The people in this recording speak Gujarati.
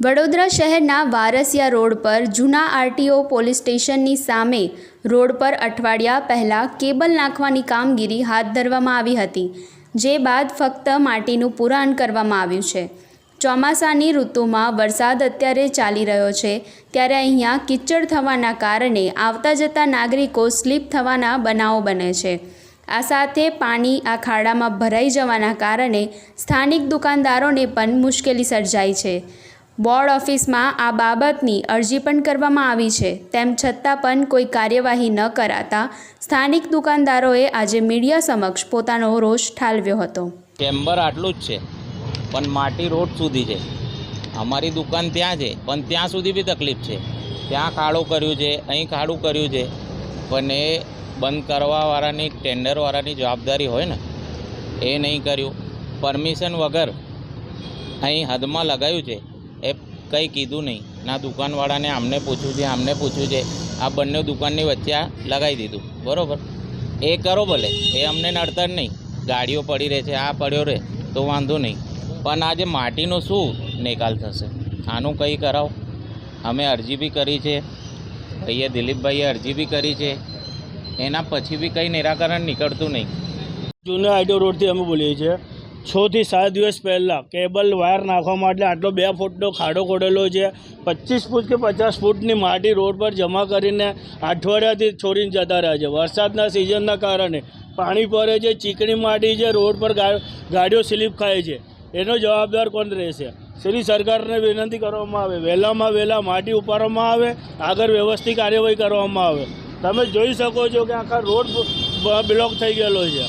વડોદરા શહેરના વારસિયા રોડ પર જૂના આરટીઓ પોલીસ સ્ટેશનની સામે રોડ પર અઠવાડિયા પહેલાં કેબલ નાખવાની કામગીરી હાથ ધરવામાં આવી હતી, જે બાદ ફક્ત માટીનું પુરાણ કરવામાં આવ્યું છે। ચોમાસાની ઋતુમાં વરસાદ અત્યારે ચાલી રહ્યો છે, ત્યારે અહીંયા કિચડ થવાના કારણે આવતા જતા નાગરિકો સ્લીપ થવાના બનાવો બને છે। આ સાથે પાણી આ ખાડામાં ભરાઈ જવાના કારણે સ્થાનિક દુકાનદારોને પણ મુશ્કેલી સર્જાઈ છે। બોર્ડ ઓફિસમાં આ બાબતની અરજી પણ કરવામાં આવી છે, તેમ છતાં પણ કોઈ કાર્યવાહી ન કરાતા સ્થાનિક દુકાનદારોએ આજે મીડિયા સમક્ષ પોતાનો રોષ ઠાલવ્યો હતો। ચેમ્બર આટલું જ છે, પણ માટી રોડ સુધી છે। અમારી દુકાન ત્યાં છે, પણ ત્યાં સુધી બી તકલીફ છે। ત્યાં ખાડો કર્યું છે, અહીં ખાડું કર્યું છે, પણ એ બંધ કરવાવાળાની ટેન્ડરવાળાની જવાબદારી હોય ને, એ નહીં કર્યું। પરમિશન વગર અહીં હદમાં લગાવ્યું છે, એ કંઈ કીધું નહીં। ના દુકાનવાળાને આમને પૂછ્યું છે, આમને પૂછ્યું છે, આ બંને દુકાનની વચ્ચે આ લગાવી દીધું, બરાબર। એ કરો ભલે, એ અમને નડતર નહીં। ગાડીઓ પડી રહે છે, આ પડ્યો રહે તો વાંધો નહીં, પણ આજે માટીનો શું નિકાલ થશે? આનું કંઈ કરાવો। અમે અરજી બી કરી છે, ભાઈએ દિલીપભાઈએ અરજી બી કરી છે, એના પછી બી કંઈ નિરાકરણ નીકળતું નહીં। જૂના આઈટીઓ રોડથી અમે બોલીએ છીએ। 6 થી 7 દિવસ પહેલાં કેબલ વાયર નાખવા માટે આટલો 2 ફૂટનો ખાડો ખોદેલો છે। 25 ફૂટ કે 50 ફૂટની માટી રોડ પર જમા કરીને અઠવાડિયાથી છોડીને જતા રહ્યા છે। વરસાદના સિઝનના કારણે પાણી પડે છે, ચીકણી માટી છે, રોડ પર ગાડીઓ સ્લીપ ખાય છે। એનો જવાબદાર કોણ રહેશે? શ્રી સરકારને વિનંતી કરવામાં આવે, વહેલામાં વહેલા માટી ઉપાડવામાં આવે, આગળ વ્યવસ્થિત કાર્યવાહી કરવામાં આવે। તમે જોઈ શકો છો કે આખા રોડ બ્લોક થઈ ગયેલો છે।